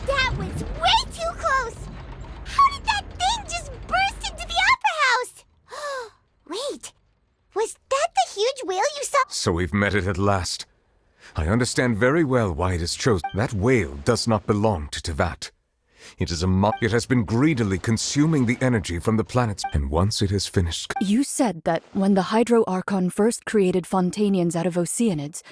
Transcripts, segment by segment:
That was way too close! How did that thing just burst into the Opera House? Wait, was that the huge whale you saw? So we've met it at last. I understand very well why it is chosen. That whale does not belong to Teyvat. It is it has been greedily consuming the energy from the planets, and once it has finished... You said that when the Hydro Archon first created Fontainians out of Oceanids,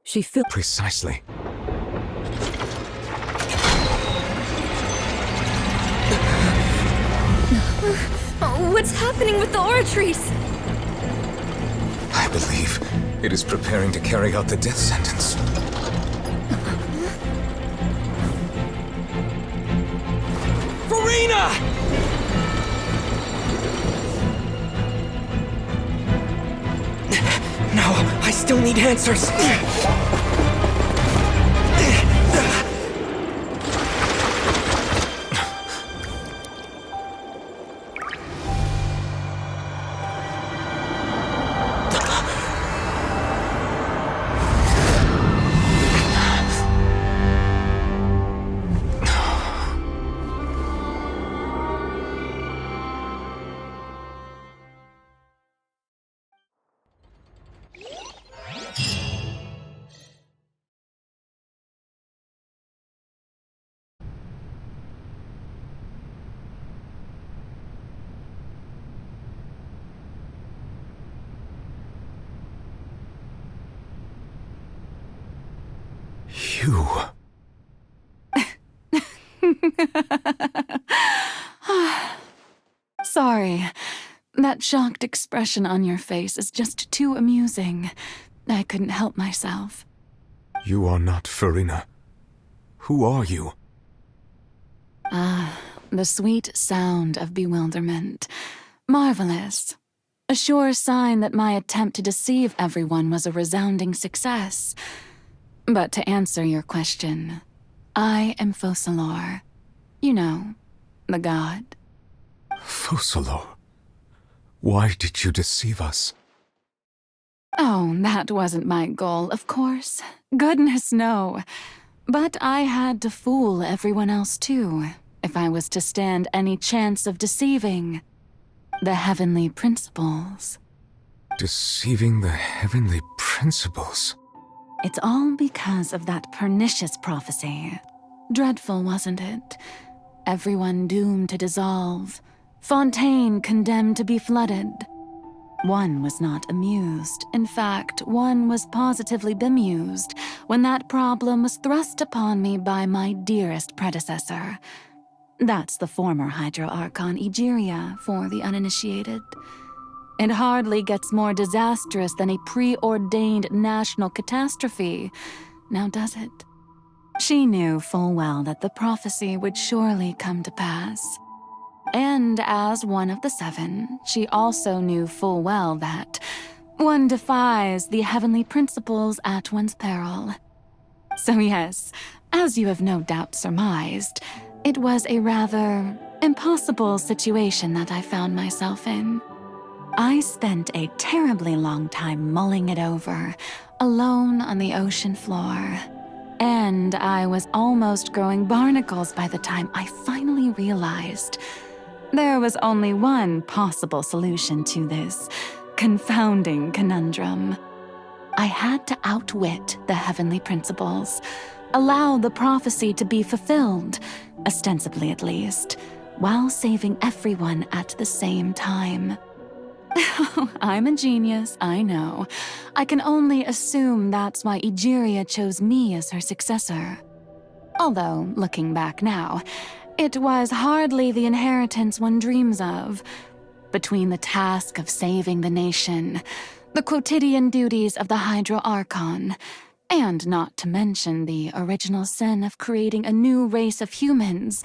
she filled... Precisely. What's happening with the oratories? I believe it is preparing to carry out the death sentence. Farina! No, I still need answers. You... Sorry. That shocked expression on your face is just too amusing. I couldn't help myself. You are not Farina. Who are you? The sweet sound of bewilderment. Marvelous. A sure sign that my attempt to deceive everyone was a resounding success. But to answer your question, I am Focalors. You know, the god. Focalors? Why did you deceive us? Oh, that wasn't my goal, of course. Goodness, no. But I had to fool everyone else too, if I was to stand any chance of deceiving the heavenly principles. Deceiving the heavenly principles? It's all because of that pernicious prophecy. Dreadful, wasn't it? Everyone doomed to dissolve. Fontaine condemned to be flooded. One was not amused. In fact, one was positively bemused when that problem was thrust upon me by my dearest predecessor. That's the former Hydro Archon Egeria for the uninitiated. It hardly gets more disastrous than a preordained national catastrophe, now does it? She knew full well that the prophecy would surely come to pass. And as one of the seven, she also knew full well that one defies the heavenly principles at one's peril. So yes, as you have no doubt surmised, it was a rather impossible situation that I found myself in. I spent a terribly long time mulling it over, alone on the ocean floor. And I was almost growing barnacles by the time I finally realized there was only one possible solution to this confounding conundrum. I had to outwit the heavenly principles, allow the prophecy to be fulfilled, ostensibly at least, while saving everyone at the same time. I'm a genius, I know. I can only assume that's why Egeria chose me as her successor. Although, looking back now, it was hardly the inheritance one dreams of. Between the task of saving the nation, the quotidian duties of the Hydro Archon, and not to mention the original sin of creating a new race of humans,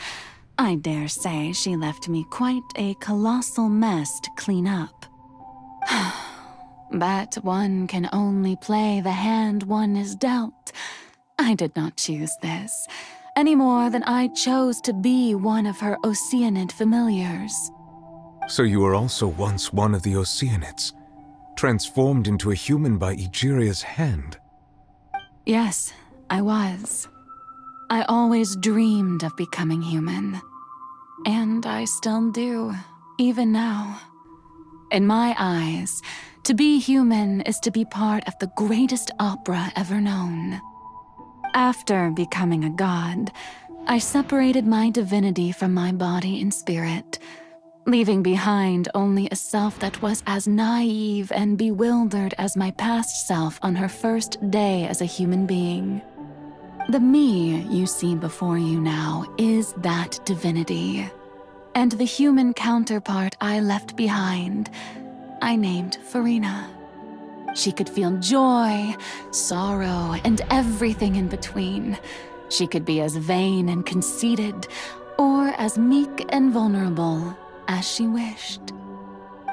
I dare say she left me quite a colossal mess to clean up. But one can only play the hand one is dealt. I did not choose this. any more than I chose to be one of her Oceanid familiars. So you were also once one of the Oceanids, transformed into a human by Egeria's hand. Yes, I was. I always dreamed of becoming human. And I still do, even now. In my eyes, to be human is to be part of the greatest opera ever known. After becoming a god, I separated my divinity from my body and spirit, leaving behind only a self that was as naive and bewildered as my past self on her first day as a human being. The me you see before you now is that divinity, and the human counterpart I left behind, I named Farina. She could feel joy, sorrow, and everything in between. She could be as vain and conceited, or as meek and vulnerable as she wished.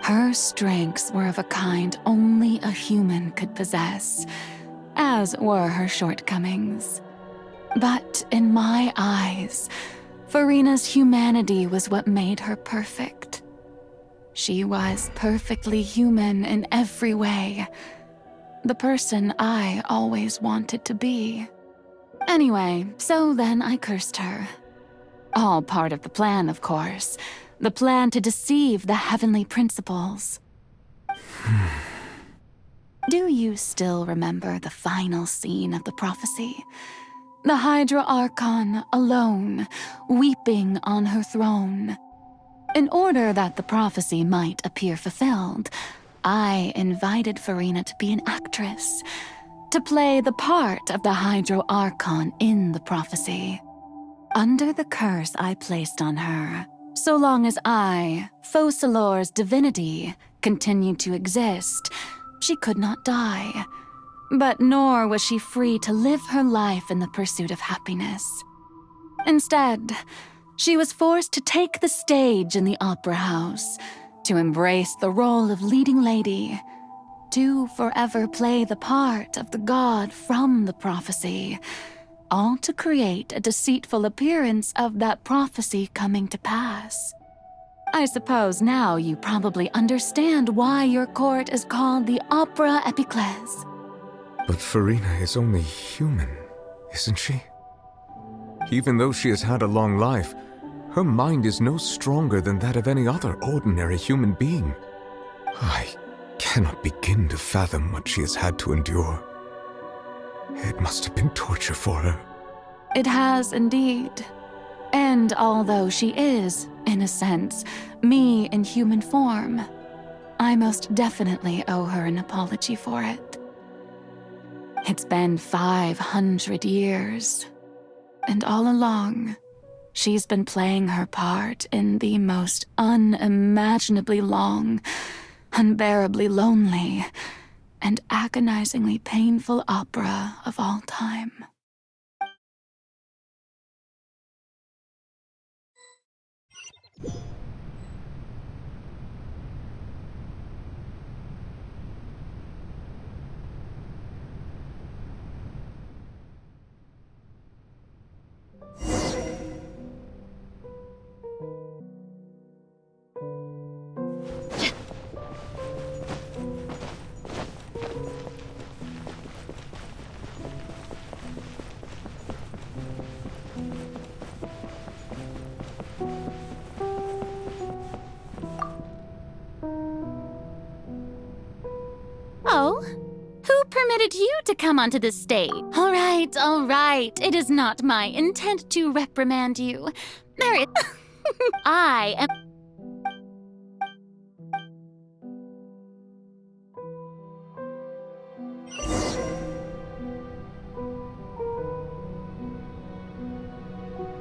Her strengths were of a kind only a human could possess, as were her shortcomings. But in my eyes, Farina's humanity was what made her perfect. She was perfectly human in every way, the person I always wanted to be. Anyway, so then I cursed her. All part of the plan, of course. The plan to deceive the heavenly principles. Do you still remember the final scene of the prophecy? The Hydra Archon alone, weeping on her throne. In order that the prophecy might appear fulfilled, I invited Farina to be an actress, to play the part of the Hydro Archon in the prophecy. Under the curse I placed on her, so long as I, Focalors' divinity, continued to exist, she could not die. But nor was she free to live her life in the pursuit of happiness. Instead, she was forced to take the stage in the opera house, to embrace the role of leading lady, to forever play the part of the god from the prophecy, all to create a deceitful appearance of that prophecy coming to pass. I suppose now you probably understand why your court is called the Opera Epiclese. But Farina is only human, isn't she? Even though she has had a long life, her mind is no stronger than that of any other ordinary human being. I cannot begin to fathom what she has had to endure. It must have been torture for her. It has indeed. And although she is, in a sense, me in human form, I most definitely owe her an apology for it. It's been 500 years, and all along, she's been playing her part in the most unimaginably long, unbearably lonely, and agonizingly painful opera of all time. Oh? Who permitted you to come onto the stage? All right. It is not my intent to reprimand you. There is... I am...